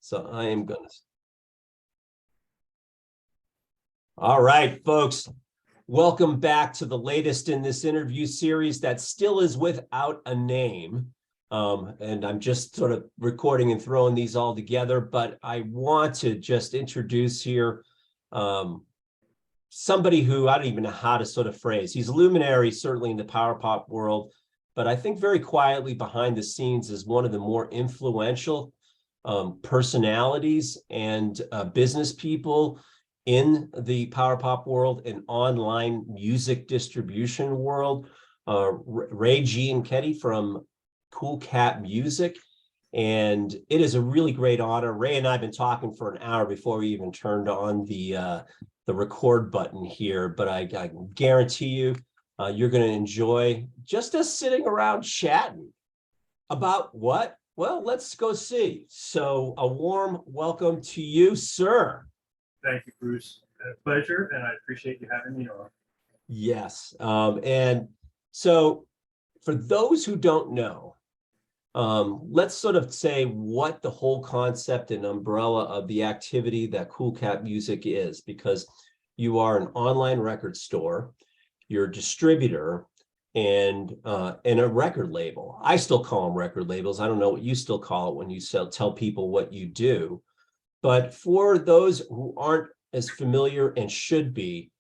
So I am going to. All right, folks. Welcome back to the latest in this interview series that still is without a name. And I'm just sort of recording and throwing these all together, but I want to just introduce here somebody who I don't even know how to sort of phrase. He's a luminary, certainly in the power pop world, but I think very quietly behind the scenes is one of the more influential personalities and business people in the power pop world and online music distribution world. Ray Gianchetti from Kool Music. And it is a really great honor. Ray and I have been talking for an hour before we even turned on the record button here, but I guarantee you, you're going to enjoy just us sitting around chatting about what? Well, let's go see. So a warm welcome to you, sir. Thank you, Bruce. A pleasure, and I appreciate you having me on. Yes. And so for those who don't know, let's sort of say what the whole concept and umbrella of the activity that Kool Music is, because you are an online record store, you're a distributor, and a record label. I still call them record labels. I don't know what you still call it when you tell people what you do. But for those who aren't as familiar and should be,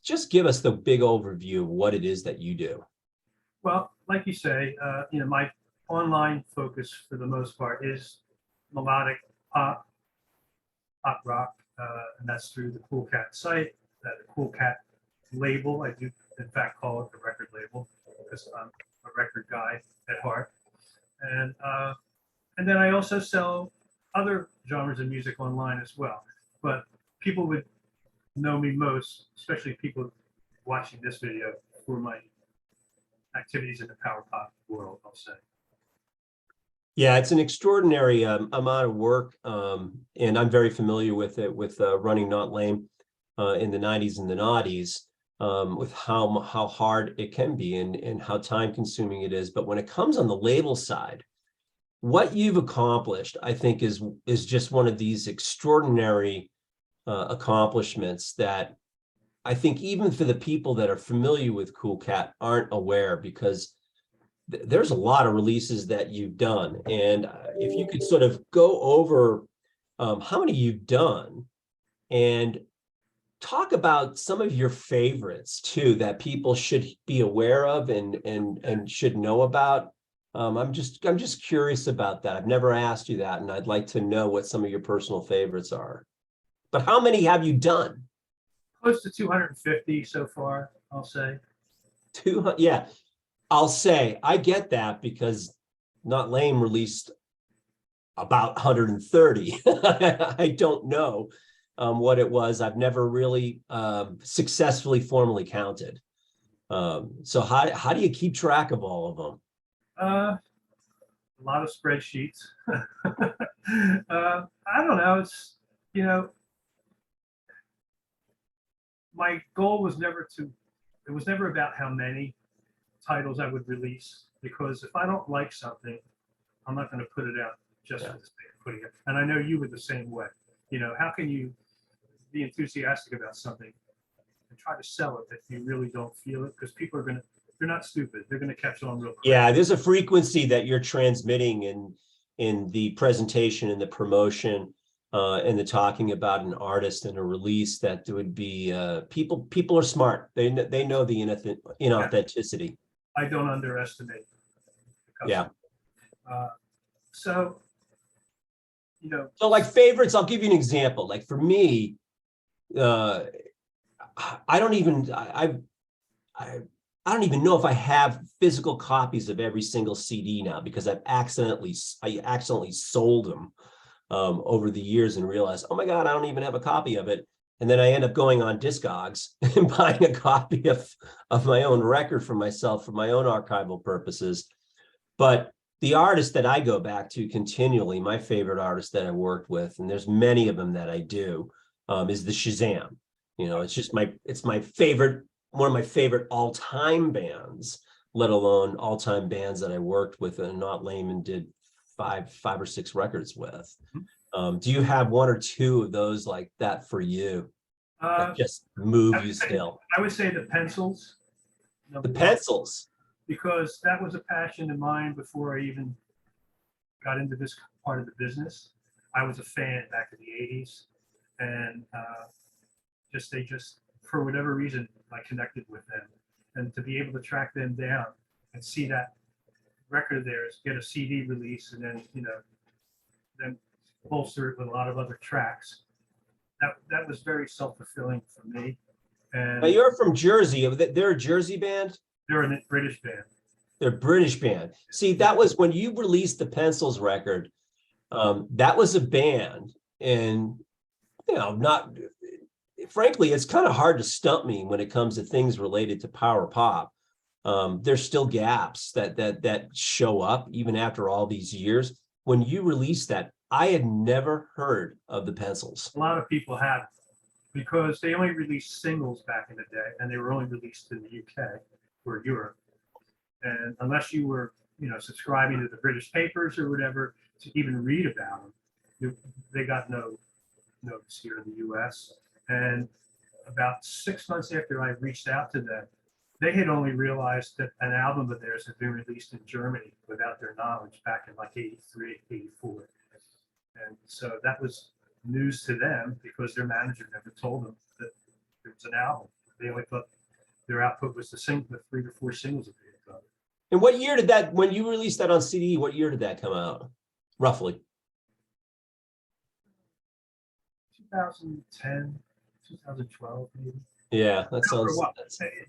just give us the big overview of what it is that you do. Well, like you say, my online focus for the most part is melodic pop rock, and that's through the Kool site, the Kool label. I do, in fact, call it the record label because I'm a record guy at heart. And then I also sell other genres of music online as well. But people would know me most, especially people watching this video, for my activities in the power pop world, I'll say. Yeah, it's an extraordinary amount of work, and I'm very familiar with it, with running Not Lame in the 90s and the noughties, with how hard it can be and how time consuming it is. But when it comes on the label side, what you've accomplished, I think, is just one of these extraordinary accomplishments that I think even for the people that are familiar with Kool aren't aware, because there's a lot of releases that you've done. And if you could sort of go over how many you've done and talk about some of your favorites too that people should be aware of and should know about. I'm just curious about that. I've never asked you that, and I'd like to know what some of your personal favorites are. But how many have you done? Close to 250 so far, I'll say. 200, yeah. I'll say I get that because Not Lame released about 130. I don't know what it was. I've never really successfully formally counted. So how do you keep track of all of them? A lot of spreadsheets. I don't know. It's, my goal was never about how many titles I would release, because if I don't like something, I'm not going to put it out just for the sake of putting it. And I know you were the same way. How can you be enthusiastic about something and try to sell it if you really don't feel it? Because people they're not stupid. They're going to catch on real quick. Yeah, there's a frequency that you're transmitting in the presentation and the promotion and the talking about an artist and a release that would be people are smart. They know the inauthenticity. I don't underestimate the customer. Yeah. So like favorites, I'll give you an example. Like for me, I don't even know if I have physical copies of every single CD now, because I accidentally sold them over the years and realized, oh my God, I don't even have a copy of it. And then I end up going on Discogs and buying a copy of my own record for myself for my own archival purposes. But the artist that I go back to continually, my favorite artist that I worked with, and there's many of them that I do, is the Shazam. It's my favorite, one of my favorite all-time bands, let alone all-time bands that I worked with and Not Lame and did five or six records with. Do you have one or two of those like that for you Uh, that just move I you would say, still? I would say the pencils, The number one, pencils. because that was a passion of mine before I even got into this part of the business. I was a fan back in the 80s, and they just, for whatever reason, I connected with them. And to be able to track them down and see that record of theirs, get a CD release, and then, then bolster it with a lot of other tracks. That was very self-fulfilling for me. Now And you're from Jersey. They're a Jersey band. they're a British band. They're a British band. See, that was when you released the Pencils record. That was a band, and not frankly, it's kind of hard to stump me when it comes to things related to power pop. There's still gaps that show up even after all these years. When you released that, I had never heard of the Pencils. A lot of people have, because they only released singles back in the day, and they were only released in the UK or Europe. And unless you were, subscribing to the British papers or whatever to even read about them, they got no notice here in the US. And about 6 months after I reached out to them, they had only realized that an album of theirs had been released in Germany without their knowledge back in like 83, 84. And so that was news to them because their manager never told them that there was an album. They only thought their output was the 3 to 4 singles that they had done. And what year did that, when you released that on CD, what year did that come out? Roughly. 2010, 2012, maybe. Yeah, that sounds.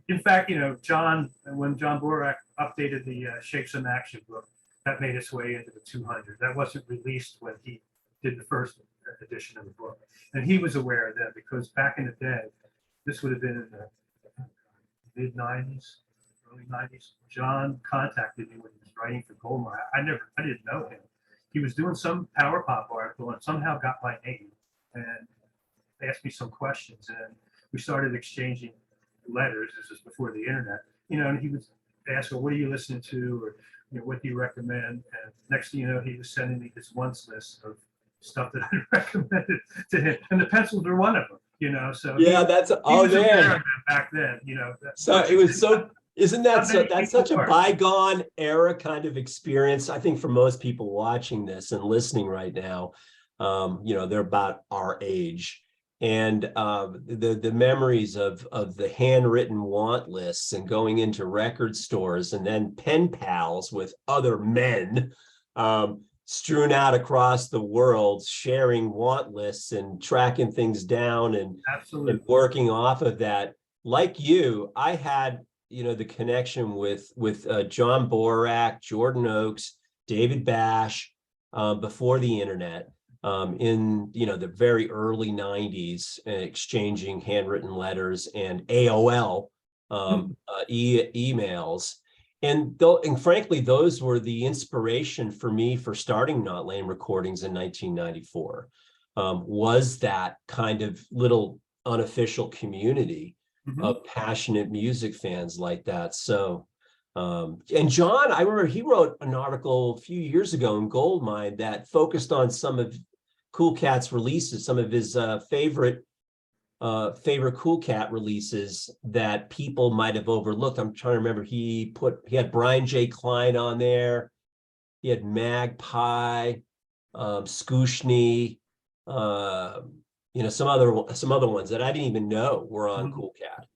In fact, John, when John Borak updated the Shake Some Action book, that made its way into the 200. That wasn't released when he did the first edition of the book. And he was aware of that because back in the day, this would have been in the mid 90s, early 90s. John contacted me when he was writing for Goldmine. I didn't know him. He was doing some power pop article and somehow got my name and asked me some questions. And we started exchanging letters. This was before the internet, and he would ask, well, what are you listening to? Or, what do you recommend? And next thing you know, he was sending me this once list of stuff that I recommended to him. And the Pencils were one of them, so yeah, he was aware of that back then, So it was so, isn't that so, that's such a bygone era kind of experience, I think, for most people watching this and listening right now. They're about our age. And the memories of the handwritten want lists and going into record stores and then pen pals with other men strewn out across the world, sharing want lists and tracking things down and working off of that. Like you, I had the connection with John Borak, Jordan Oakes, David Bash before the internet. In the very early 90s, exchanging handwritten letters and AOL emails. And frankly, those were the inspiration for me for starting Not Lame Recordings in 1994, was that kind of little unofficial community of passionate music fans like that. So, and John, I remember he wrote an article a few years ago in Goldmine that focused on some of Kool Cat's releases, some of his favorite Kool Cat releases that people might have overlooked. I'm trying to remember. He had Brian J. Klein on there. He had Magpie, Skooshny, some other ones that I didn't even know were on Kool Cat.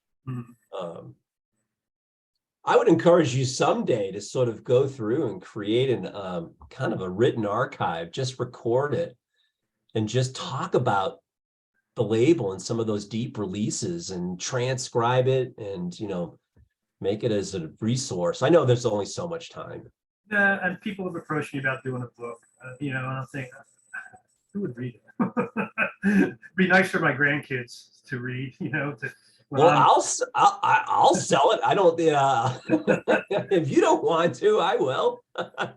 I would encourage you someday to sort of go through and create an kind of a written archive, just record it and just talk about the label and some of those deep releases and transcribe it and, make it as a resource. I know there's only so much time. Yeah, and people have approached me about doing a book, and I'm thinking, who would read it? It'd be nice for my grandkids to read, I'll sell it. I don't. If you don't want to, I will. I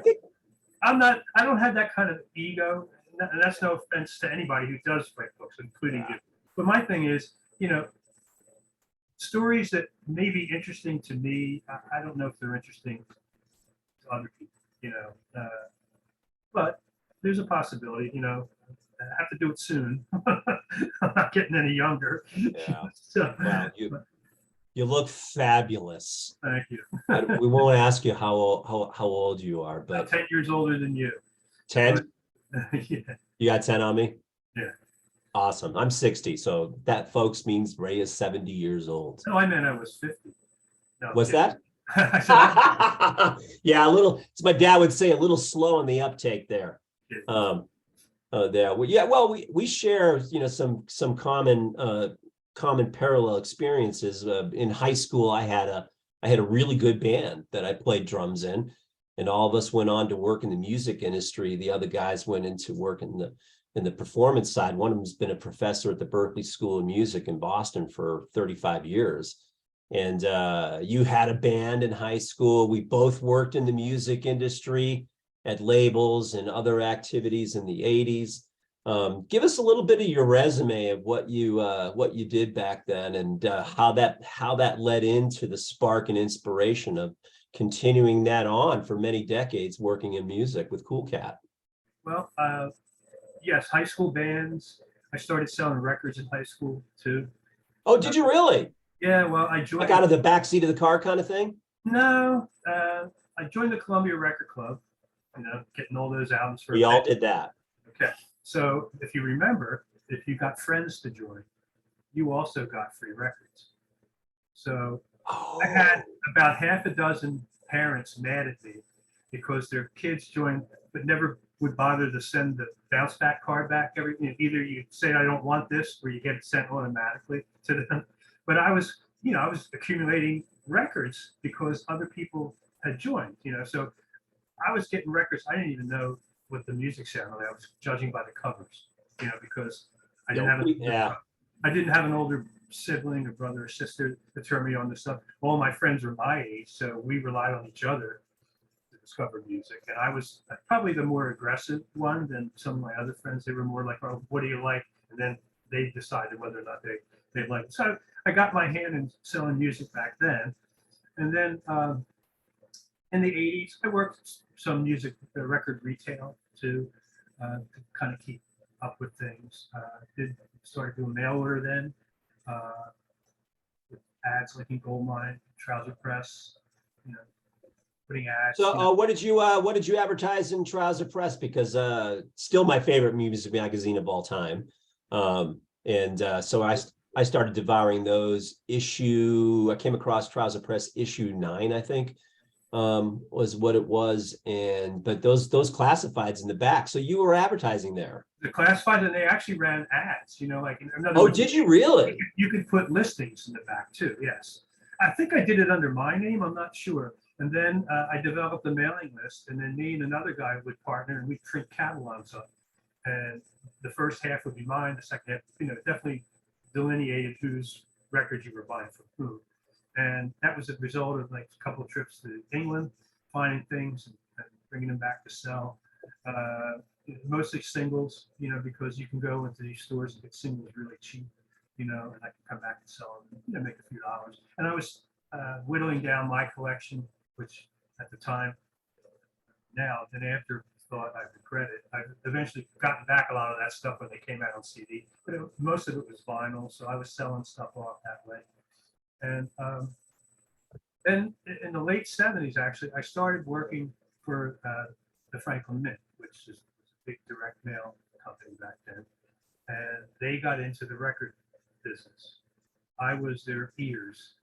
think I don't have that kind of ego, and that's no offense to anybody who does write books, including you. But my thing is, stories that may be interesting to me, I don't know if they're interesting to other people, but there's a possibility, I have to do it soon. I'm not getting any younger. Yeah. So, Wow, you look fabulous. thank you. We won't ask you how old you are, About but 10 years older than you. 10? Yeah. You got 10 on me? Yeah. Awesome. I'm 60, so that folks means Ray is 70 years old. No, I meant I was 50. No, What's yeah. that? I said, Yeah, a little, as my dad would say, a little slow on the uptake there. yeah. There. Well, yeah, well, we share, some common parallel experiences. In high school, I had a really good band that I played drums in, and all of us went on to work in the music industry. The other guys went into work in the performance side. One of them's been a professor at the Berklee School of Music in Boston for 35 years. And you had a band in high school. We both worked in the music industry at labels and other activities in the 80s. Give us a little bit of your resume of what you did back then, and how that led into the spark and inspiration of continuing that on for many decades working in music with Kool Cat. Well, yes, high school bands. I started selling records in high school too. Oh, did you really? Yeah, well, I Like joined. out of the back seat of the car kind of thing? No, I joined the Columbia Record Club. Getting all those albums for. We all did that. Okay, so if you remember, if you got friends to join, you also got free records. So I had about half a dozen parents mad at me because their kids joined but never would bother to send the bounce back card back. Either you say I don't want this, or you get it sent automatically to them. But I was accumulating records because other people had joined. So I was getting records. I didn't even know what the music sounded like. I was judging by the covers. Because I didn't have an older sibling or brother or sister to turn me on to stuff. All my friends were my age, so we relied on each other to discover music. And I was probably the more aggressive one than some of my other friends. They were more like, "Oh, what do you like?" And then they decided whether or not they liked it. So I got my hand in selling music back then. And then in the 80s, I worked some music record retail to kind of keep up with things. Started doing mail order then, with ads like in Goldmine, Trouser Press, putting ads. So what did you advertise in Trouser Press? Because still my favorite music magazine of all time. So I started devouring those. I came across Trouser Press issue 9, I think, was what it was. But those classifieds in the back. So you were advertising there. The classifieds, and they actually ran ads, like in other Oh, words, did you really? you could put listings in the back too. Yes. I think I did it under my name. I'm not sure. And then I developed a mailing list, and then me and another guy would partner, and we'd print catalogs up. And the first half would be mine. The second half, definitely delineated whose records you were buying from who. And that was a result of like a couple of trips to England, finding things and bringing them back to sell. Mostly singles, because you can go into these stores and get singles really cheap, and I can come back and sell them, make a few dollars. And I was whittling down my collection, which at the time, now, then after thought I regret it. I've eventually gotten back a lot of that stuff when they came out on CD, but most of it was vinyl, so I was selling stuff off that way. And then in the late 70s, actually, I started working for the Franklin Mint, which is a big direct mail company back then. And they got into the record business. I was their ears.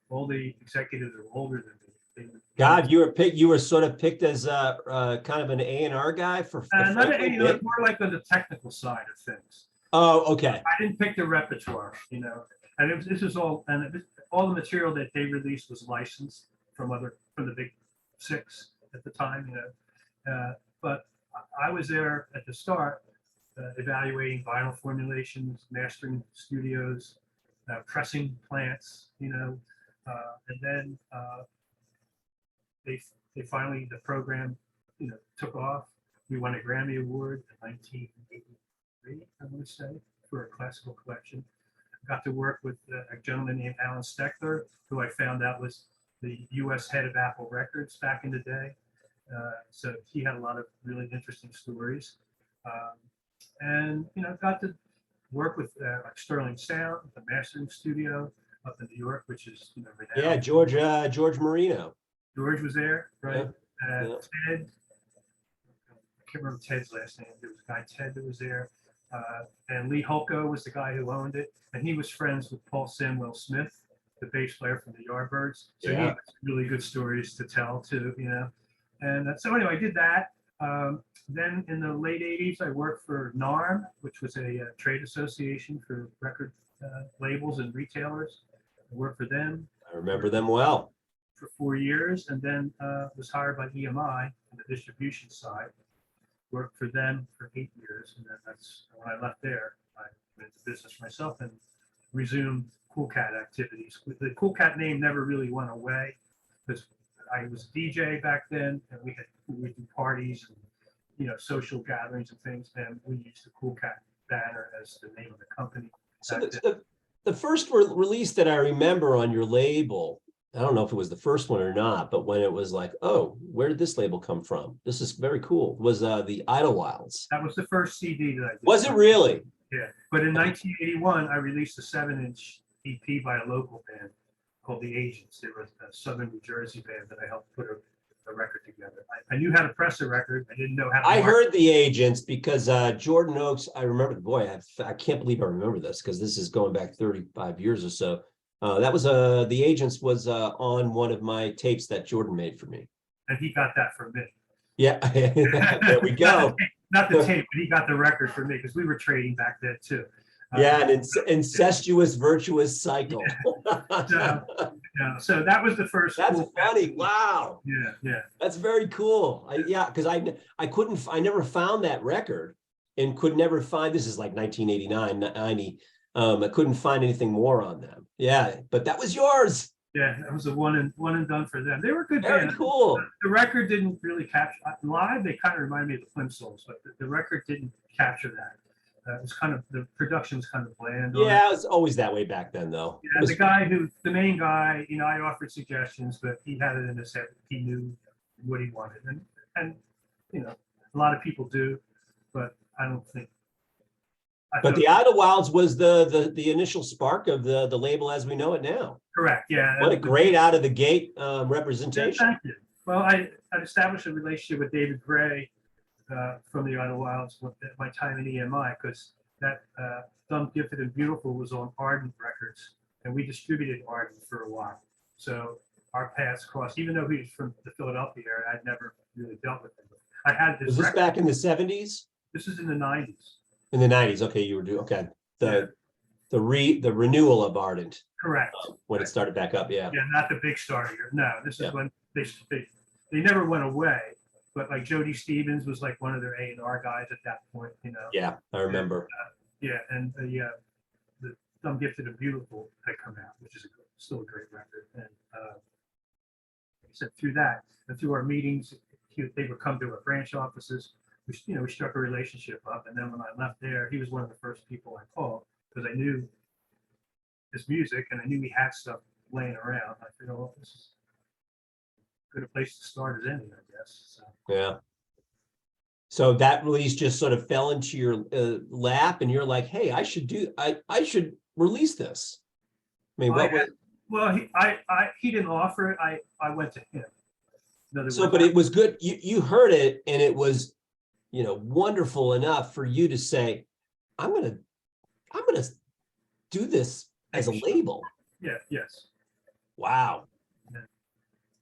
All the executives are older than me. God, you were sort of picked as kind of an A&R guy for not A&R, more like on the technical side of things. Oh, okay. I didn't pick the repertoire, and this is all, and all the material that they released was licensed from the big six at the time, but I was there at the start, evaluating vinyl formulations, mastering studios, pressing plants, and then they finally, the program, took off. We won a Grammy Award in 1983, I want to say, for a classical collection. Got to work with a gentleman named Alan Steckler, who I found out was the U.S. head of Apple Records back in the day. So he had a lot of really interesting stories. And, got to work with like Sterling Sound, the mastering studio up in New York, which is, Yeah, renowned. George Marino. George was there, right? Yeah. Ted, I can't remember Ted's last name. There was a guy, Ted, that was there. And Lee Holko was the guy who owned it. And he was friends with Paul Samuel Smith, the bass player from the Yardbirds. So he Yeah. had really good stories to tell too, And so anyway, I did that. Then in the late 80s, I worked for NARM, which was a trade association for record labels and retailers. I worked for them I remember them well. for 4 years, and then was hired by EMI on the distribution side. Worked for them for 8 years, and then that's when I left there. I went into business for myself and resumed Kool Cat activities. The Kool Cat name never really went away because I was a DJ back then, and we would do parties and social gatherings and things, and we used the Kool Cat banner as the name of the company. So the first release that I remember on your label, I don't know if it was the first one or not, but when it was like, oh, where did this label come from? This is very cool. Was the Idlewilds. That was the first CD that I did. Was it really? Yeah. But in 1981, I released a 7-inch EP by a local band called The Agents. They were a Southern New Jersey band that I helped put a record together. I knew how to press a record. I didn't know how to I market. heard The Agents because Jordan Oakes, I remember, boy, I can't believe I remember this because this is going back 35 years or so. That was The Agents was on one of my tapes that Jordan made for me. And he got that from me. Yeah, there we go. Not the tape, but he got the record for me because we were trading back then too. Yeah, an incestuous, virtuous cycle. So that was the first. That's Kool funny. Cat. Wow. Yeah. That's very cool. Because I never found that record and could never find, this is like 1989, 90. I couldn't find anything more on them. Yeah, but that was yours. Yeah, that was a one and done for them. They were good Very band. cool. The record didn't really capture live. They kind of reminded me of the Plimsolls, but the record didn't capture that. It was kind of, the production was kind of bland. Yeah, it was always that way back then, though. Yeah, the main guy, I offered suggestions, but he had it in his head. He knew what he wanted, and a lot of people do, but I don't think. But the Idlewilds was the initial spark of the label as we know it now. Correct. Yeah. What a great out of the gate representation. Yeah, thank you. Well, I established a relationship with David Gray from the Idlewilds at my time in EMI, because that Dumb, Gifted, and Beautiful was on Ardent Records, and we distributed Ardent for a while. So our paths crossed, even though he was from the Philadelphia area. I'd never really dealt with him. I had this. Was this back in the 70s? This is in the 90s. In the 90s. Okay, you were doing okay. The renewal of Ardent. Correct. When it started back up, yeah. Yeah, not the big star here. No, this is when they never went away. But like Jody Stevens was like one of their A&R guys at that point, Yeah, I remember. And the Dumb, Gifted, and Beautiful had come out, which is still a great record. And like I said, through that and through our meetings, they would come to our branch offices. We struck a relationship up. And then when I left there, he was one of the first people I called because I knew his music and I knew he had stuff laying around. I figured, well, this is good a place to start as any, I guess. So. Yeah. So that release just sort of fell into your lap, and you're like, "Hey, I should release this." I mean, he didn't offer it. I went to him. But it was good. You heard it, and it was, wonderful enough for you to say, "I'm gonna do this as a label." Yeah. Yes. Wow.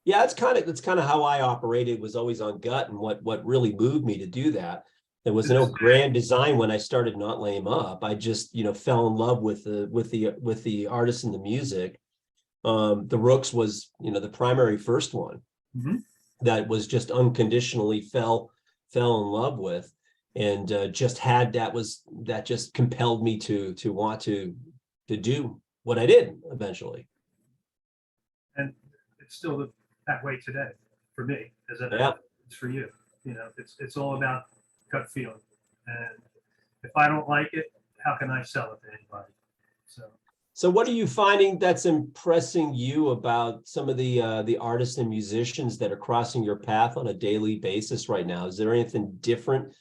Yeah, that's kind of how I operated, was always on gut, and what really moved me to do that. There was no grand design when I started Not Lame Up. I just, fell in love with the artist and the music. The Rooks was, the primary first one that was just unconditionally fell in love with, and just had that just compelled me to want to do what I did eventually. And it's still that way today for me, as it's for you. It's all about gut feeling, and if I don't like it, how can I sell it to anybody? So So what are you finding that's impressing you about some of the artists and musicians that are crossing your path on a daily basis right now? Is there anything different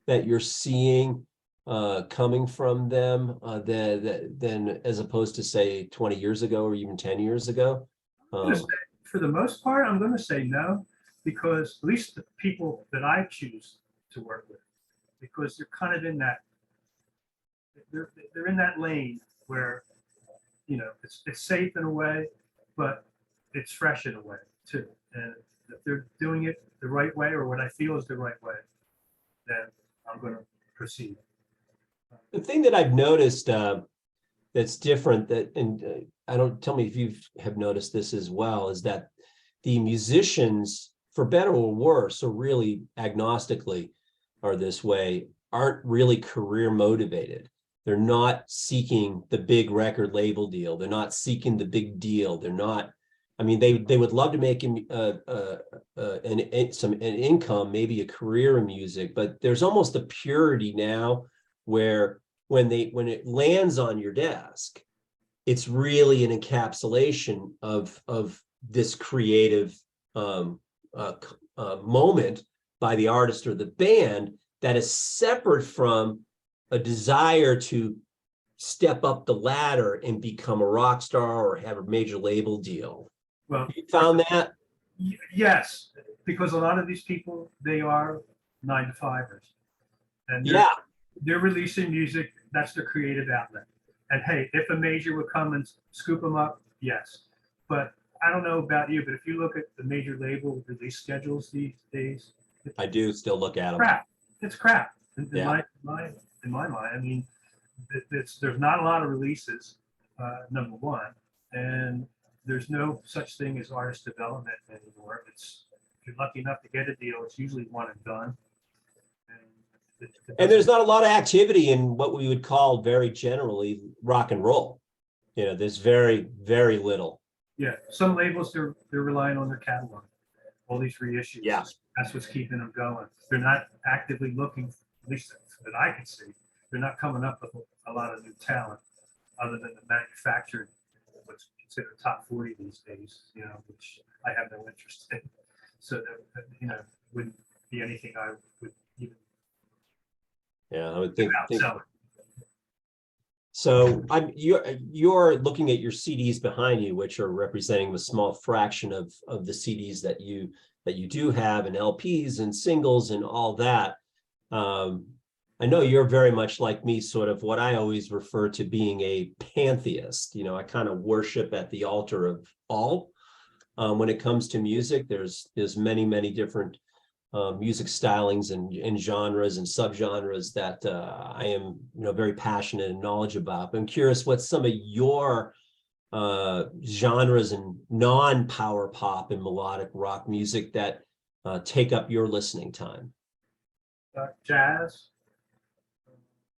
that you're seeing coming from them than as opposed to say 20 years ago or even 10 years ago? Say, for the most part, I'm going to say no, because at least the people that I choose to work with, because they're kind of in that, they're in that lane where, it's safe in a way, but it's fresh in a way too. And if they're doing it the right way, or what I feel is the right way, then I'm going to proceed. The thing that I've noticed that's different I don't, tell me if you have noticed this as well, is that the musicians, for better or worse, or really agnostically are this way, aren't really career motivated. They're not seeking the big record label deal. They're not seeking the big deal. They're not, I mean, they would love to make some an income, maybe a career in music, but there's almost a purity now where when it lands on your desk, it's really an encapsulation of this creative moment by the artist or the band that is separate from a desire to step up the ladder and become a rock star or have a major label deal. Well, You found that? Yes, because a lot of these people, they are 9-to-5ers, and Yeah. they're releasing music. That's their creative outlet. And hey, if a major would come and scoop them up, yes. But I don't know about you, but if you look at the major label release schedules these days, I do still look at them. crap. It's crap. In Yeah. my mind, I mean, there's not a lot of releases, number one, and there's no such thing as artist development anymore. It's, if you're lucky enough to get a deal, it's usually one and done. And there's not a lot of activity in what we would call very generally rock and roll. There's very, very little. Yeah, some labels, they're relying on their catalog, all these reissues. Yeah. That's what's keeping them going. They're not actively looking, at least that I can see. They're not coming up with a lot of new talent, other than the manufactured, what's considered top 40 these days. Which I have no interest in. So that wouldn't be anything I would even. Yeah, I would think. Sell it. So you're looking at your CDs behind you, which are representing a small fraction of the CDs that you do have, and LPs and singles and all that. I know you're very much like me, sort of what I always refer to being a pantheist. I kind of worship at the altar of all. When it comes to music, there's many, many different music stylings and genres and subgenres that I am very passionate and knowledgeable about. I'm curious what some of your genres and non-power pop and melodic rock music that take up your listening time. Jazz.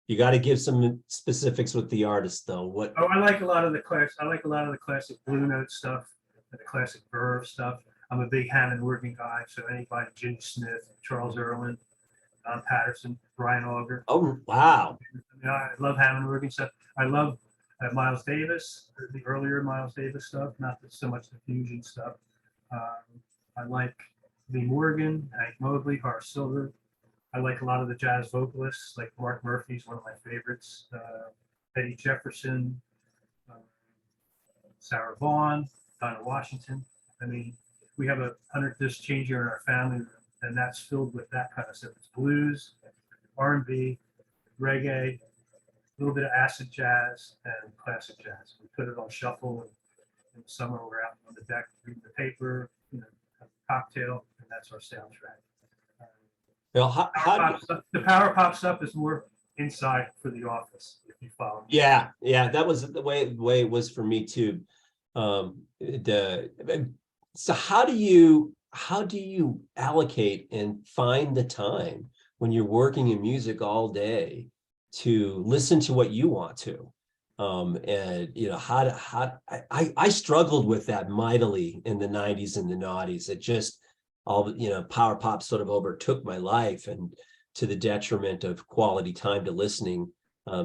You got to give some specifics with the artist, though. What? Oh, I like a lot of the classic Blue Note stuff, and the classic Verve stuff. I'm a big Hammond organ guy, so anybody, Jimmy Smith, Charles Earland, Don Patterson, Brian Auger. Oh, wow. I love Hammond organ stuff. I love Miles Davis, the earlier Miles Davis stuff, not so much the fusion stuff. I like Lee Morgan, Hank Mobley, Horace Silver. I like a lot of the jazz vocalists, like Mark Murphy's one of my favorites. Eddie Jefferson, Sarah Vaughan, Donna Washington. I mean, we have a 100-disc changer in our family, and that's filled with that kind of stuff. It's blues, R&B, reggae, a little bit of acid jazz, and classic jazz. We put it on shuffle, and in the summer we're out on the deck reading the paper, have a cocktail, and that's our soundtrack. Well, the power pop stuff is more inside for the office, if you follow me. Yeah, that was the way it was for me too. So how do you allocate and find the time when you're working in music all day to listen to what you want to? I struggled with that mightily in the 90s and the noughties. It just power pop sort of overtook my life, and to the detriment of quality time to listening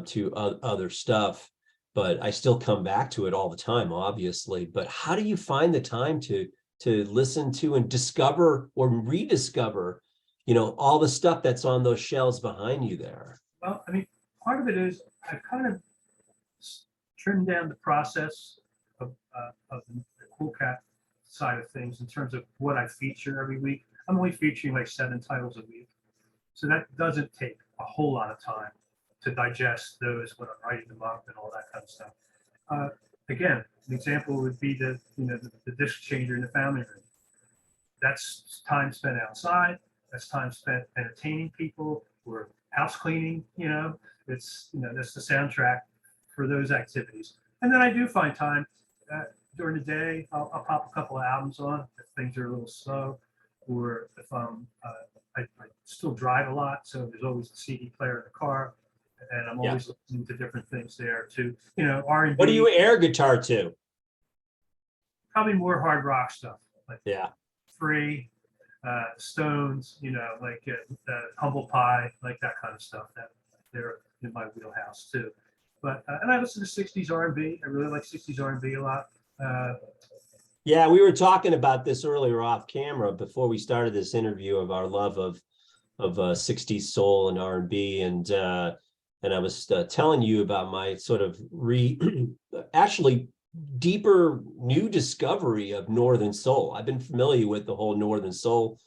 to other stuff. but I still come back to it all the time, obviously. But how do you find the time to listen to and discover or rediscover, all the stuff that's on those shelves behind you there? Well, I mean, part of it is I've kind of trimmed down the process of the Cool Cat side of things in terms of what I feature every week. I'm only featuring like 7 titles a week. So that doesn't take a whole lot of time to digest those when I'm writing them up and all that kind of stuff. Again, an example would be the disc changer in the family room. That's time spent outside. That's time spent entertaining people. We're house cleaning. It's that's the soundtrack for those activities. And then I do find time during the day. I'll pop a couple of albums on if things are a little slow, or if I still drive a lot, so there's always a CD player in the car, and I'm always listening to different things there too. R&B. What do you air guitar to? Probably more hard rock stuff, like Yeah. Free, Stones, like Humble Pie, like that kind of stuff. That they're in my wheelhouse too. But and I listen to 60s R&B. I really like 60s R&B a lot. Yeah, we were talking about this earlier off camera before we started this interview of our love of 60s soul and R&B, and I was telling you about my sort of actually deeper new discovery of Northern Soul. I've been familiar with the whole Northern Soul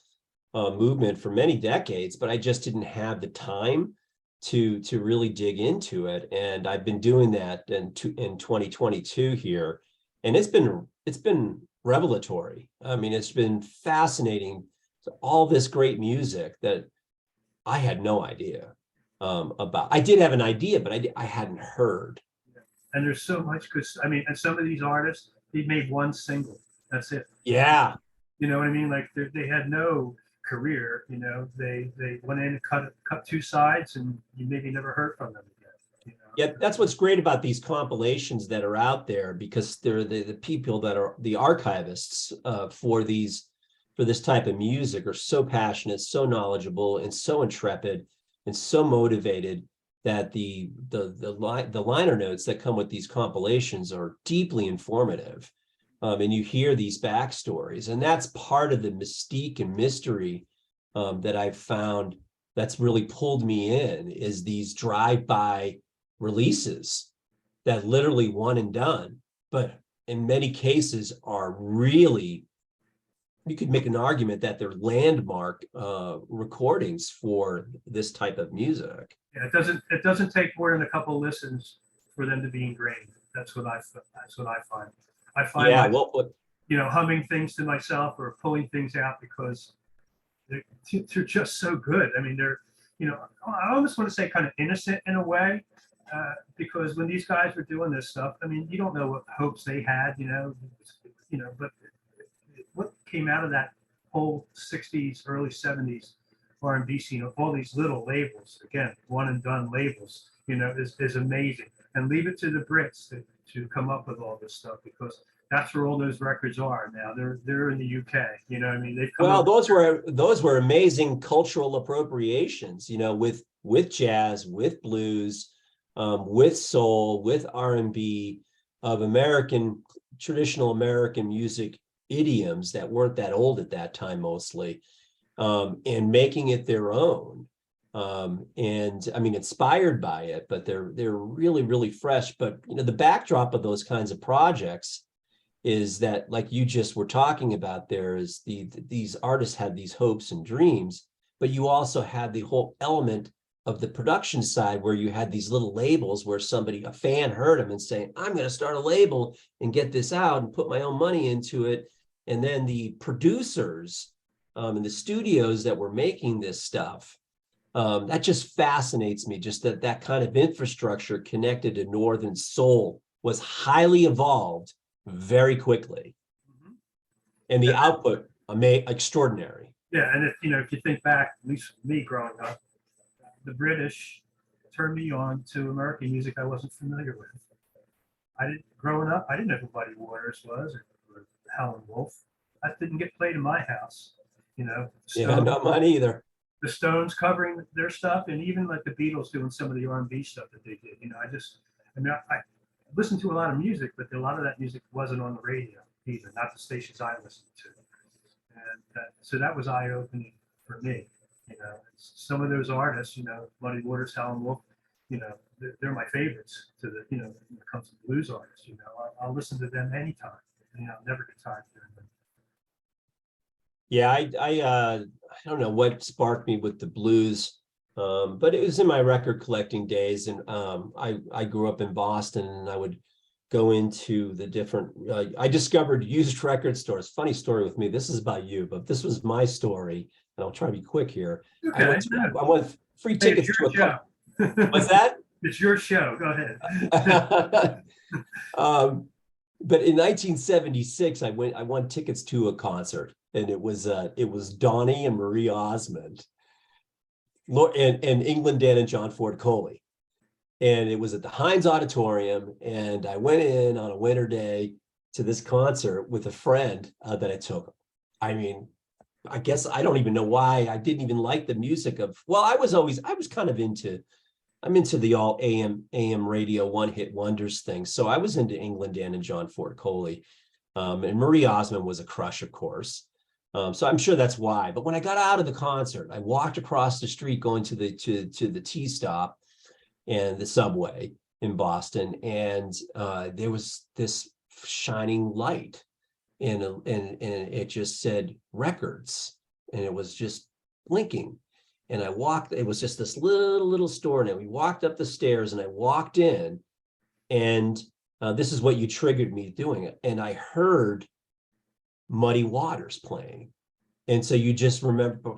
movement for many decades, but I just didn't have the time to really dig into it, and I've been doing that in 2022 here, and it's been revelatory. I mean, it's been fascinating. All this great music that I had no idea about. I did have an idea, but I hadn't heard. And there's so much, because I mean, and some of these artists, they made one single. That's it. Yeah. You know what I mean? Like they had no career. They went in and cut 2 sides, and you maybe never heard from them again. Yeah, that's what's great about these compilations that are out there, because they're the people that are the archivists for this type of music are so passionate, so knowledgeable, and so intrepid, and so motivated that the liner notes that come with these compilations are deeply informative, and you hear these backstories, and that's part of the mystique and mystery that I've found that's really pulled me in, is these drive-by releases that literally one and done, but in many cases are really, you could make an argument that they're landmark recordings for this type of music. Yeah, it doesn't take more than a couple of listens for them to be ingrained. That's what I find. I find Yeah, humming things to myself or pulling things out because they're just so good. I mean, they're I almost want to say kind of innocent in a way, because when these guys were doing this stuff, I mean, you don't know what hopes they had, but what came out of that whole 60s, early 70s R&B scene, all these little labels, again, one and done labels, is amazing. And leave it to the Brits to come up with all this stuff, because that's where all those records are now. They're in the UK. You know what I mean? They've come well, those were amazing cultural appropriations, with jazz, with blues, with soul, with R&B, of traditional American music idioms that weren't that old at that time mostly, and making it their own. And I mean, inspired by it, but they're really, really fresh. But the backdrop of those kinds of projects is that, like you just were talking about, there is these artists had these hopes and dreams, but you also had the whole element of the production side, where you had these little labels where a fan heard them and saying, I'm going to start a label and get this out and put my own money into it. And then the producers and the studios that were making this stuff, that just fascinates me, just that kind of infrastructure connected to Northern Soul was highly evolved very quickly. Mm-hmm. And the output extraordinary. Yeah, and if you think back, at least me growing up, the British turned me on to American music I wasn't familiar with. Growing up, I didn't know who Buddy Waters was or Howlin' Wolf. That didn't get played in my house. Yeah, not mine either. The Stones covering their stuff, and even like the Beatles doing some of the R&B stuff that they did. listened to a lot of music, but a lot of that music wasn't on the radio either, not the stations I listened to. And so that was eye-opening for me. Some of those artists, Muddy Waters, Howlin' Wolf, they're my favorites when it comes to blues artists. I'll listen to them anytime. I'll never get tired of hearing them. Yeah, I don't know what sparked me with the blues, but it was in my record collecting days, and I grew up in Boston, and I would go into the different. I discovered used record stores. Funny story with me. This is about you, but this was my story, and I'll try to be quick here. Okay. I won free tickets to a show. What's that? It's your show. Go ahead. But in 1976, I won tickets to a concert, and it was Donnie and Marie Osmond, and England Dan and John Ford Coley, and it was at the Heinz Auditorium. And I went in on a winter day to this concert with a friend that I took. I mean, I guess I don't even know why I didn't even like the music of. Well, I was kind of into. I'm into the all AM radio one hit wonders thing. So I was into England Dan and John Ford Coley. And Marie Osmond was a crush, of course. So I'm sure that's why. But when I got out of the concert, I walked across the street going to the T stop and the subway in Boston. And there was this shining light, and it just said records, and it was just blinking. And I walked, it was just this little store, and we walked up the stairs, and I walked in, and this is what you triggered me doing it. And I heard Muddy Waters playing. And so you just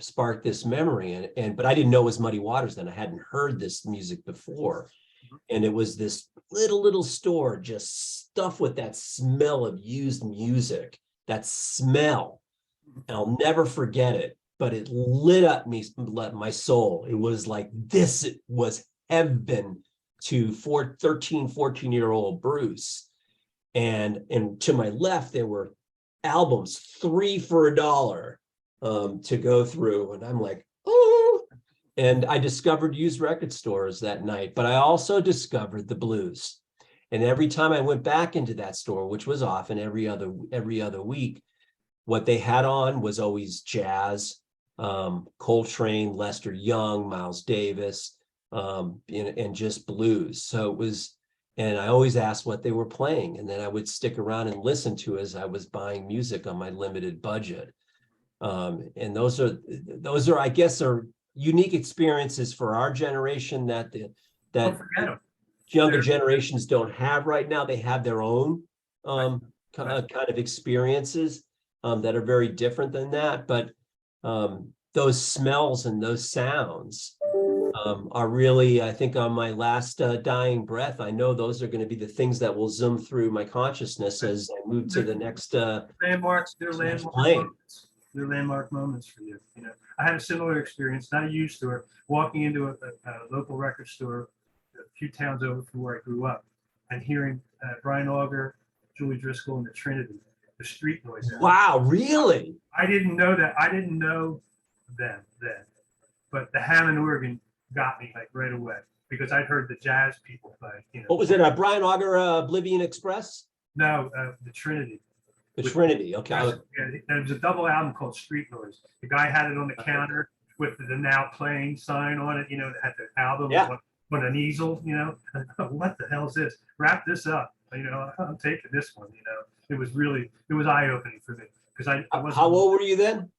sparked this memory. But I didn't know it was Muddy Waters then. I hadn't heard this music before. And it was this little store, just stuffed with that smell of used music, that smell. And I'll never forget it. But it lit up my soul. It was like, this was heaven to 13, 14-year-old Bruce. And to my left, there were albums, 3 for $1 to go through. And I'm like, oh. And I discovered used record stores that night, but I also discovered the blues. And every time I went back into that store, which was often every other week, what they had on was always jazz, Coltrane, Lester Young, Miles Davis, and just blues. So it was, and I always asked what they were playing, and then I would stick around and listen to as I was buying music on my limited budget. And those are, I guess, are unique experiences for our generation that younger generations don't have right now. They have their own kind of experiences that are very different than that, but those smells and those sounds are really, I think, on my last dying breath. I know those are going to be the things that will zoom through my consciousness as I move to the next landmarks. They're landmark moments. They're landmark moments for you. I had a similar experience, not a used store, walking into a local record store a few towns over from where I grew up, and hearing Brian Auger, Julie Driscoll, and the Trinity. The street noise. Wow, really? I didn't know that. I didn't know them then, but the Hammond organ got me like right away because I'd heard the jazz people play. What was it? Brian Auger, Oblivion Express? No, the Trinity. The Trinity. Okay. There was a double album called Street Noise. The guy had it on the counter with the now playing sign on it. It had the album on an easel. What the hell is this? Wrap this up. I'm taking this one. It was eye opening for me because I wasn't. How old were you then?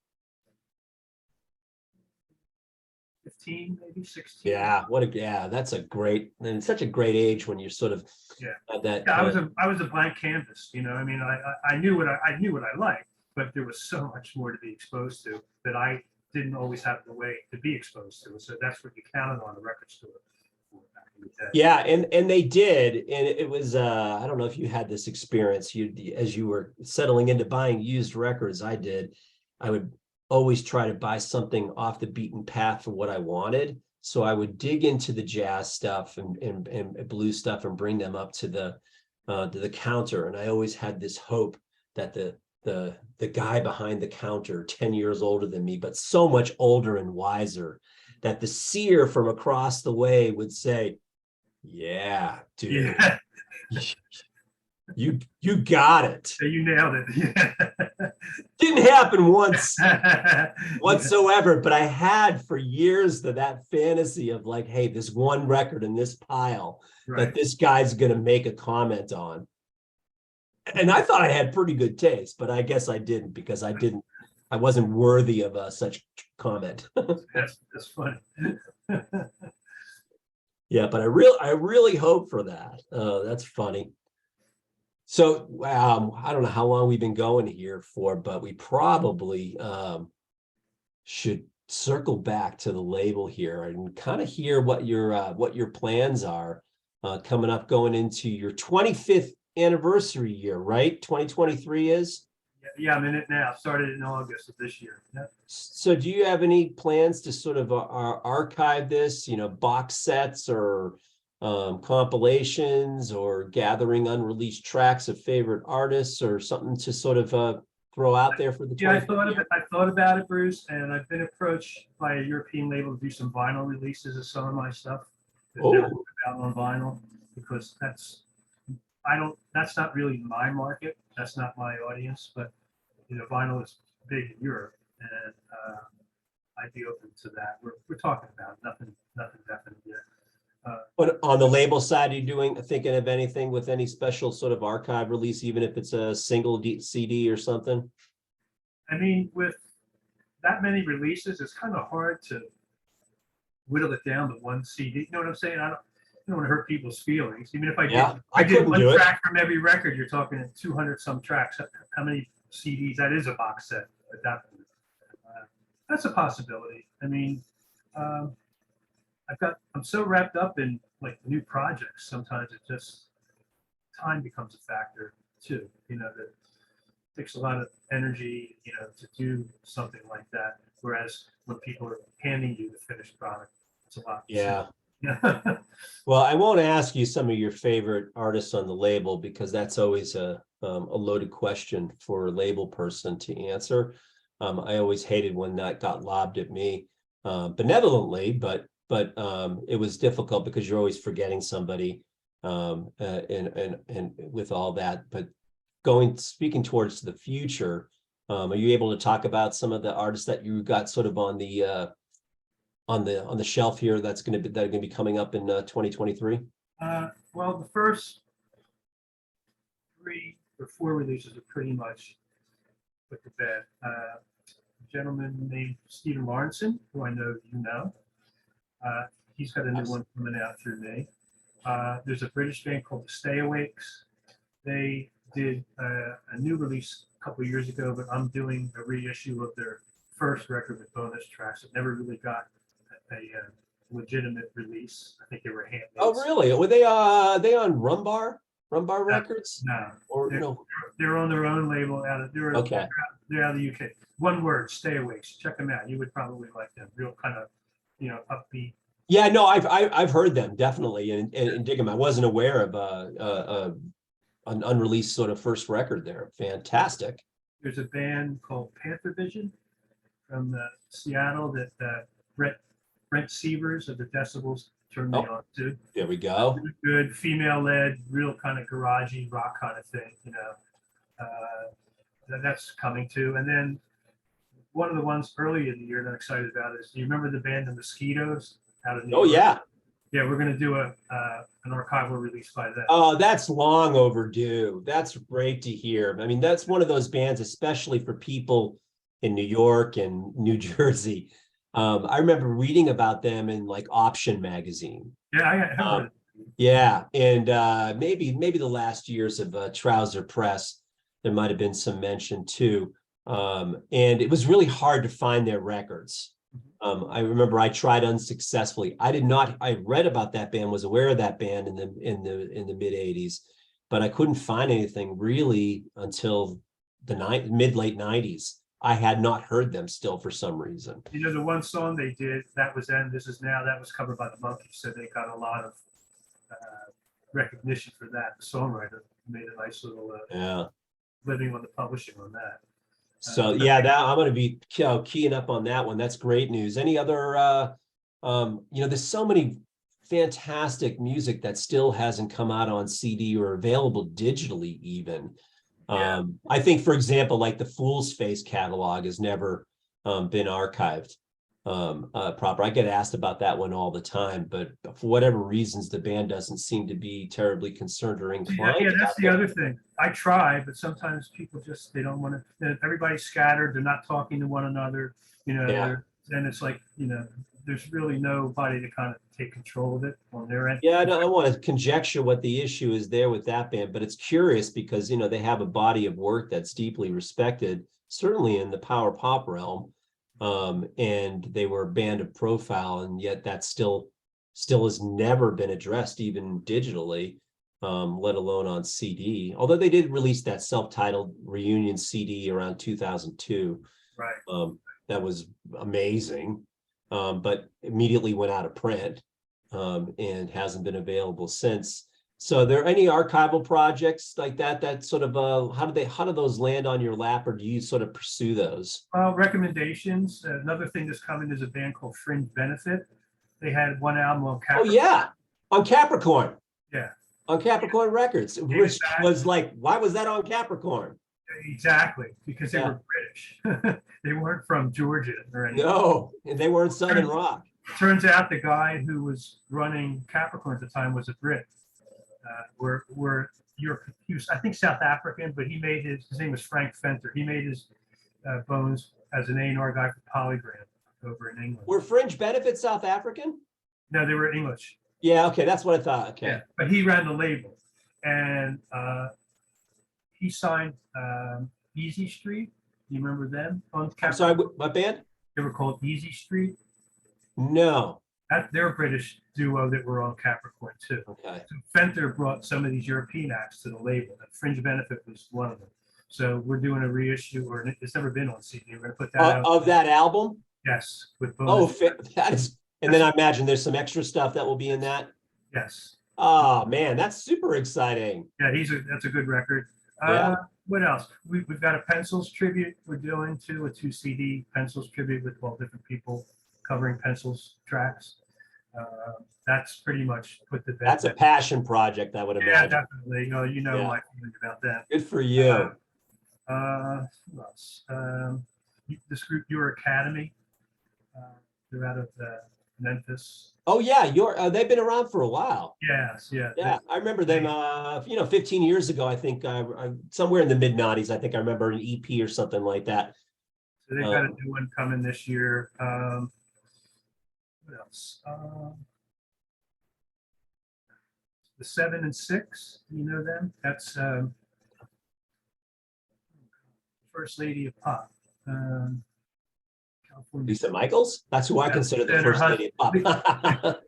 15, maybe 16. Yeah, that's a great, and such a great age when you're sort of that. Yeah, I was a blank canvas. I knew what I liked, but there was so much more to be exposed to that I didn't always have the way to be exposed to. So that's what you counted on the record store. Yeah, and they did, and it was I don't know if you had this experience. As you were settling into buying used records, I did. I would always try to buy something off the beaten path for what I wanted. So I would dig into the jazz stuff and blues stuff and bring them up to the counter. And I always had this hope that the guy behind the counter, 10 years older than me, but so much older and wiser, that the seer from across the way would say, "Yeah, dude, You got it. You nailed it. Didn't happen once Yeah. whatsoever, but I had for years that fantasy of like, hey, this one record in this pile Right. that this guy's gonna make a comment on. And I thought I had pretty good taste, but I guess I didn't because I wasn't worthy of such comment. That's funny. Yeah, but I really hope for that. That's funny. So I don't know how long we've been going here for, but we probably should circle back to the label here and kind of hear what your plans are coming up, going into your 25th anniversary year, right? 2023 is? Yeah, I'm in it now. Started in August of this year. Yeah. So do you have any plans to sort of archive this, box sets or compilations or gathering unreleased tracks of favorite artists or something to sort of throw out there for the Yeah, 25th year? I thought about it, Bruce, and I've been approached by a European label to do some vinyl releases of some of my stuff that never Oh, put out on vinyl because that's not really my market. That's not my audience, but vinyl is big in Europe, and I'd be open to that. We're talking about it. Nothing definite yet. but on the label side, are you thinking of anything with any special sort of archive release, even if it's a single CD or something? I mean, with that many releases, it's kind of hard to whittle it down to one CD. You know what I'm saying? I don't want to hurt people's feelings. Even if Yeah, I did couldn't one do it. track from every record, you're talking 200 some tracks. How many CDs? That is a box set at that point. That's a possibility. I mean, um, I'm so wrapped up in like new projects. Sometimes it just time becomes a factor too. That takes a lot of energy, to do something like that. Whereas when people are handing you the finished product, it's a lot. Yeah. Yeah. Well, I won't ask you some of your favorite artists on the label because that's always a loaded question for a label person to answer. I always hated when that got lobbed at me, benevolently, but it was difficult because you're always forgetting somebody, and with all that. But speaking towards the future, are you able to talk about some of the artists that you got sort of on the shelf here that are going to be coming up in 2023? Well, the first 3 or 4 releases are pretty much put to bed. A gentleman named Stephen Lawrenson, who I know you know. He's got a new one coming out through me. There's a British band called the Stay Awakes. They did a new release a couple of years ago, but I'm doing a reissue of their first record with bonus tracks. It never really got a legitimate release. I think they were handmade. Oh, really? Were they on Rumbar Records? No, Or no? they're on their own label Okay. they're out of the UK. One word, Stay Awakes. Check them out. You would probably like them. Real kind of, upbeat. Yeah, no, I've heard them definitely and dig them. I wasn't aware of an unreleased sort of first record there. Fantastic. There's a band called Panther Vision from Seattle that Brent Sievers of the Decibels turned me on to. There we go. Good female-led, real kind of garagey rock kind of thing. That's coming too. And then one of the ones early in the year that I'm excited about is, do you remember the band The Mosquitoes out of New York? Yeah. Yeah, we're going to do an archival release by them. Oh, that's long overdue. That's great to hear. I mean, that's one of those bands, especially for people in New York and New Jersey. I remember reading about them in like Option magazine. Yeah, I have Yeah, and maybe the last years of Trouser Press, there might have been some mention too. And it was really hard to find their records. I remember I tried unsuccessfully. I read about that band, was aware of that band in the mid 80s, but I couldn't find anything really until the late 90s. I had not heard them still for some reason. The one song they did, That Was Then, This Is Now, that was covered by the Monkees, so they got a lot of recognition for that. The songwriter made a nice little living on the publishing on that. So yeah, I'm going to be keying up on that one. That's great news. Any other, there's so many fantastic music that still hasn't come out on CD or available digitally even. Yeah. I think, for example, like the Fool's Face catalog has never been archived proper. I get asked about that one all the time, but for whatever reasons, the band doesn't seem to be terribly concerned or Yeah, inclined that's about the that. other thing. I try, but sometimes people just, they don't want to, everybody's scattered, they're not talking to one another, Yeah. and it's like, there's really nobody to kind of take control of it on their end. Yeah, I don't want to conjecture what the issue is there with that band, but it's curious because, they have a body of work that's deeply respected, certainly in the power pop realm. And they were a band of profile, and yet that still has never been addressed, even digitally, let alone on CD. Although they did release that self-titled reunion CD around 2002. Right. That was amazing, but immediately went out of print. And hasn't been available since. So are there any archival projects like that sort of how do those land on your lap, or do you sort of pursue those? Recommendations. Another thing that's coming is a band called Fringe Benefit. They had one album on Oh Capricorn. yeah, on Capricorn. Yeah. On Capricorn Records, which was like, why was that on Capricorn? Exactly, because they were British. They weren't from Georgia or anything. No, and they weren't Southern rock. Turns out the guy who was running Capricorn at the time was a Brit. He was, I think, South African, but he made his name was Frank Fenter. He made his bones as an A&R guy for Polygram over in England. Were Fringe Benefits South African? No, they were English. Yeah, okay, that's what I thought. Okay. Yeah, but he ran the label, and he signed Easy Street. You remember them? I'm sorry, what band? They were called Easy Street. No. They're a British duo that were on Capricorn too. Okay. So Fenter brought some of these European acts to the label. And Fringe Benefit was one of them. So we're doing a reissue, or it's never been on CD. We're going to put that out. Of that album? Yes, with bonus. Oh, that is, and then I imagine there's some extra stuff that will be in that. Yes. Oh man, that's super exciting. Yeah, that's a good record. Yeah. What else? We've got a Pencils tribute we're doing too, a 2 CD Pencils tribute with 12 different people covering Pencils tracks. That's pretty much put to bed. That's a passion project, I would imagine. Yeah, definitely. My feeling about that. Good for you. Who else? This group, Your Academy. They're out of Memphis. Oh yeah, they've been around for a while. Yes, yeah. Yeah, I remember them. 15 years ago, I think, somewhere in the mid '90s. I think I remember an EP or something like that. So they've got a new one coming this year. What else? The 7 and 6. You know them? That's First Lady of Pop. California. Lisa Michaels? That's who I consider the first lady of pop.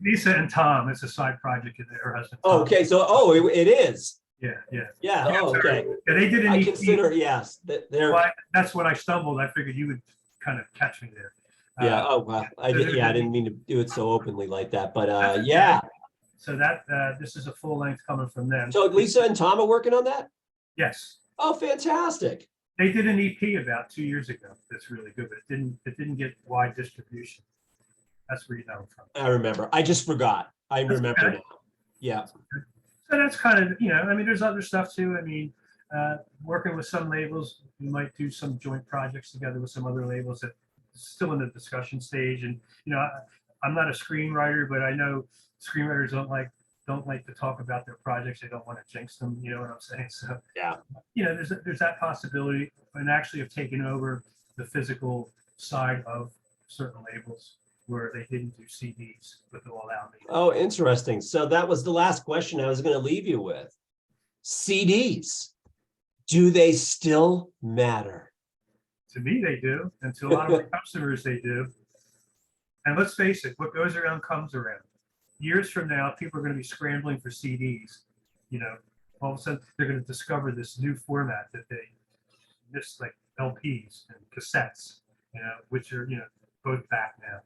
Lisa and Tom. It's a side project of her husband. Oh, okay, so it is. Yeah. Yeah. Oh, okay. Yeah, they did an I EP. consider, yes. That's when I stumbled. I figured you would kind of catch me there. Yeah. Oh well, I didn't mean to do it so openly like that, but yeah. So that this is a full length coming from them. So Lisa and Tom are working on that? Yes. Oh, fantastic. They did an EP about 2 years ago. That's really good, but it didn't get wide distribution. That's where you know from. I remember. I just forgot. I remember now. Yeah. So that's kind of, there's other stuff too. Working with some labels, we might do some joint projects together with some other labels that still in the discussion stage. And, I'm not a screenwriter, but I know screenwriters don't like to talk about their projects. They don't want to jinx them. You know what I'm saying? So, yeah, there's that possibility, and actually have taken over the physical side of certain labels where they didn't do CDs, but they'll allow me. Oh, interesting. So that was the last question I was going to leave you with. CDs, do they still matter? To me, they do, and to a lot of our customers, they do. And let's face it, what goes around comes around. Years from now, people are going to be scrambling for CDs. All of a sudden, they're going to discover this new format that they missed, like LPs and cassettes, which are, both back now.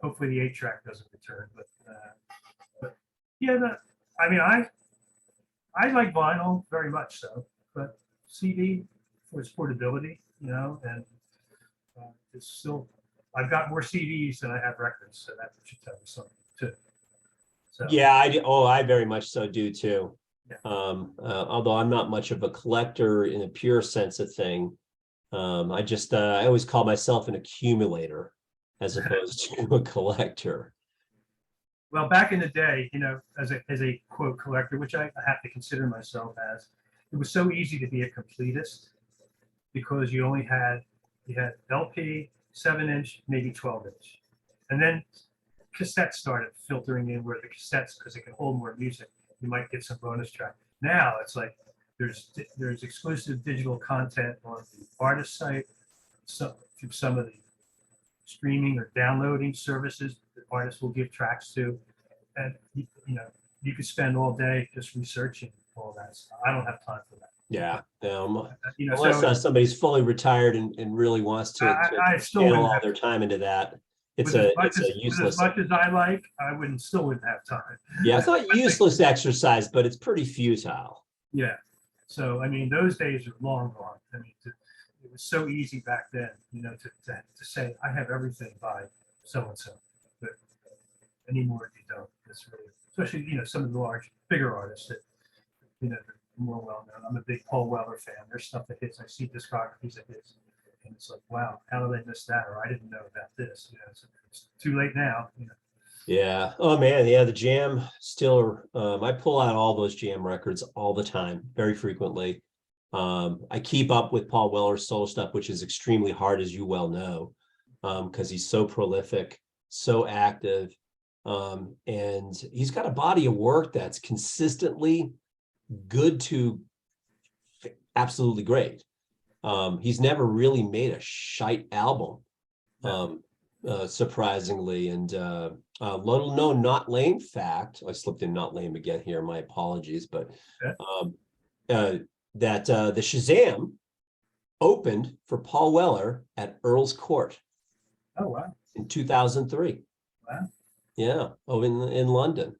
Hopefully the 8-track doesn't return, but yeah, I like vinyl very much so, but CD for its portability, and it's still, I've got more CDs than I have records, so that should tell you something too. So Yeah, I do. Oh, I very much so do too. yeah. Although I'm not much of a collector in a pure sense of thing. I always call myself an accumulator as opposed to a collector. Well, back in the day, as a quote collector, which I have to consider myself as, it was so easy to be a completist because you had LP, 7-inch, maybe 12-inch, and then cassettes started filtering in where the cassettes, because they can hold more music, you might get some bonus track. Now it's like there's exclusive digital content on the artist site, through some of the streaming or downloading services that artists will give tracks to, and you could spend all day just researching all that stuff. I don't have time for that. Yeah, So unless somebody's fully retired and really wants to I still channel wouldn't all have, their time into that, with as much it's as a useless. I like, I wouldn't still wouldn't have time. Yeah, it's not useless exercise, but it's pretty futile. Yeah. So I mean, those days are long gone. I mean, it was so easy back then, to say I have everything by so and so, but anymore you don't. It's really, especially some of the bigger artists that they're more well known. I'm a big Paul Weller fan. There's stuff of his. I see discographies of his, and it's like, wow, how did I miss that? Or I didn't know about this. It's too late now. Yeah. Oh man. Yeah. The Jam still. I pull out all those Jam records all the time, very frequently. I keep up with Paul Weller's solo stuff, which is extremely hard, as you well know, because he's so prolific, so active, and he's got a body of work that's consistently good to absolutely great. He's never really made a shite album. Surprisingly, and little known not lame fact, I slipped in not lame again here, my apologies, but that the Shazam opened for Paul Weller at Earl's Court. Oh wow! In 2003. Wow. Yeah. Oh, in London.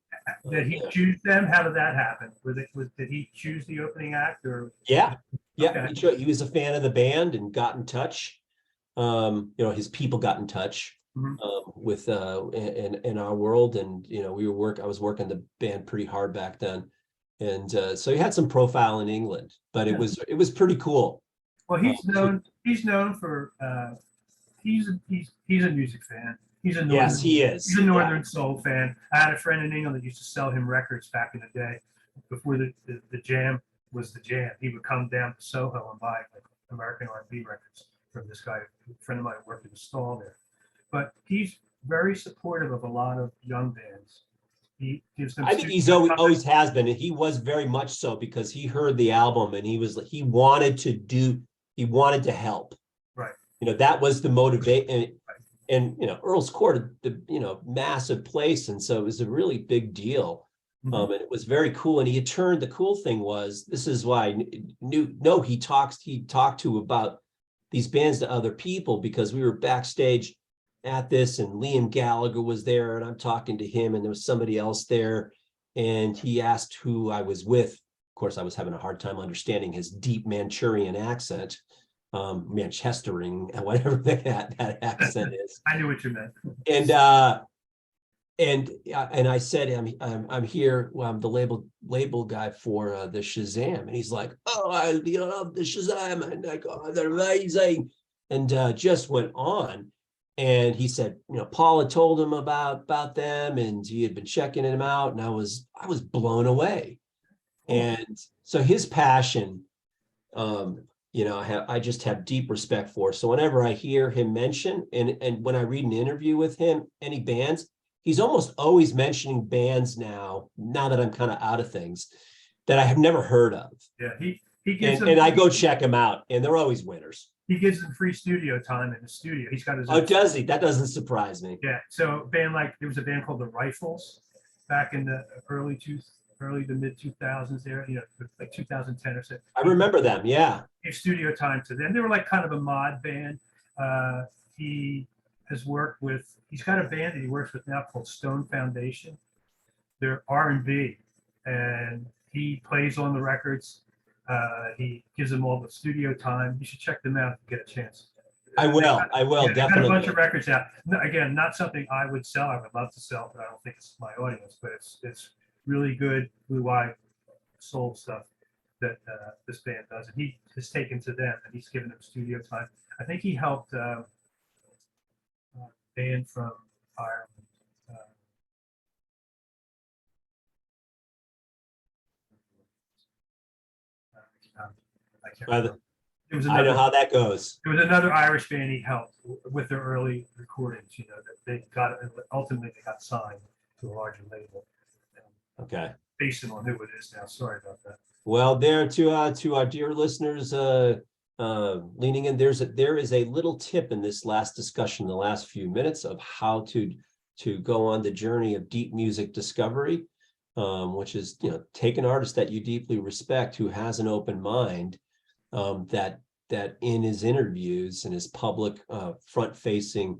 Did he choose them? How did that happen? Did he choose the opening act, or? Yeah. Okay. He was a fan of the band and got in touch. His people got in touch with in our world, and I was working the band pretty hard back then, and so he had some profile in England, but it was pretty cool. Well, he's known for he's a music fan. He's a northern, yes, he is. He's a northern soul fan. I had a friend in England that used to sell him records back in the day, before the Jam was the Jam. He would come down to Soho and buy like American R&B records from this guy, a friend of mine who worked in the stall there. But he's very supportive of a lot of young bands. He gives them. I think he's always has been, and he was very much so, because he heard the album and he wanted to help. Right. That was the motivation. And Earl's Court, massive place, and so it was a really big deal. And it was very cool. And the cool thing was, this is why I he talked to about these bands to other people, because we were backstage at this, and Liam Gallagher was there, and I'm talking to him, and there was somebody else there, and he asked who I was with. Of course, I was having a hard time understanding his deep Manchurian accent, Manchestering, whatever that accent is. I knew what you meant. And I said, I'm here. Well, I'm the label guy for the Shazam, and he's like, oh, I love the Shazam, and I go, they're amazing, and just went on. And he said, Paul had told him about them, and he had been checking them out, and I was blown away. And so his passion, I just have deep respect for. So whenever I hear him mention, and when I read an interview with him, any bands, he's almost always mentioning bands now that I'm kind of out of things, that I have never heard of. Yeah, he gives and I go check them out, and they're always winners. He gives them free studio time in the studio. He's got his own. Oh, does he? That doesn't surprise me. Yeah. So there was a band called the Rifles back in the early to mid 2000s there, like 2010 or so. I remember them. Yeah. Gave studio time to them. They were like kind of a mod band. He has worked with, he's got a band that he works with now called Stone Foundation. They're R&B, and he plays on the records. He gives them all the studio time. You should check them out if you get a chance. I will Yeah, I got a bunch definitely. of records out. Again, not something I would sell. I would love to sell, but I don't think it's my audience. But it's really good blue-eye soul stuff that this band does, and he has taken to them, and he's given them studio time. I think he helped a band from Ireland. I can't remember. It was I know another. how that goes. There was another Irish band he helped with their early recordings. You know, that they got ultimately they got signed to a larger label. Okay. Based on who it is now. Sorry about that. Well, there to our dear listeners leaning in, there is a little tip in this last discussion, the last few minutes, of how to go on the journey of deep music discovery, which is, you know, take an artist that you deeply respect who has an open mind, that in his interviews and his public front-facing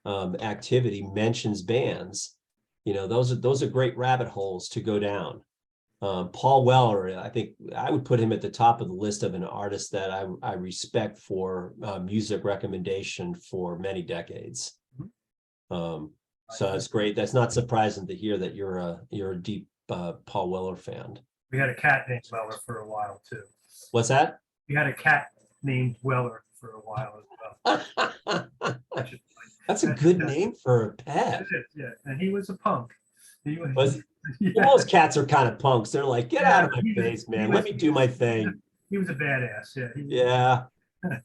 activity mentions bands. You know, those are great rabbit holes to go down. Paul Weller, I think I would put him at the top of the list of an artist that I respect for music recommendation for many decades. So it's great. That's not surprising to hear that you're a deep Paul Weller fan. We had a cat named Weller for a while too. What's that? We had a cat named Weller for a while as well. That's a good name for a pet. It is, yeah. And he was a punk. He Was yeah. well, most cats are kind of punks. They're like, get out of my he was- face, man. he Let was- me do my thing. He was a badass. Yeah. Yeah.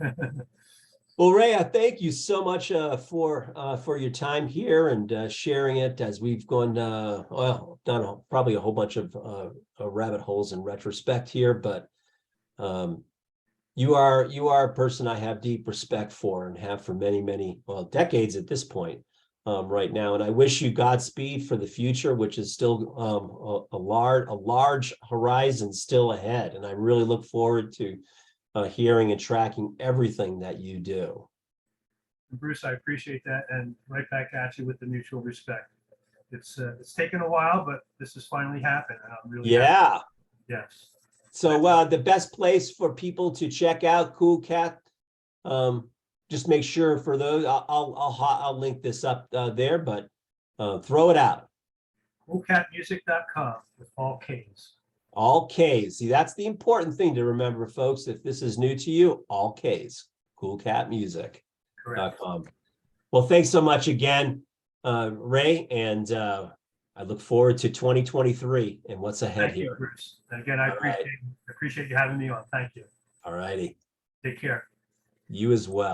Well, Ray, I thank you so much for your time here and sharing it as we've gone well, done probably a whole bunch of rabbit holes in retrospect here, but you are a person I have deep respect for and have for many decades at this point right now, and I wish you Godspeed for the future, which is still a large horizon still ahead, and I really look forward to hearing and tracking everything that you do. Bruce, I appreciate that, and right back at you with the mutual respect. It's taken a while, but this has finally happened, and I'm really happy. Yes. So the best place for people to check out Kool Cat, just make sure for those, I'll link this up there, but throw it out. KoolCatMusic.com with all K's. All K's. See, that's the important thing to remember, folks. If this is new to you, all K's. KoolCatMusic.com. Well, thanks so much again, Ray, and I look forward to 2023 and what's ahead Thank you, here. Bruce. And again, I appreciate you having me on. Thank you. All righty. Take care. You as well.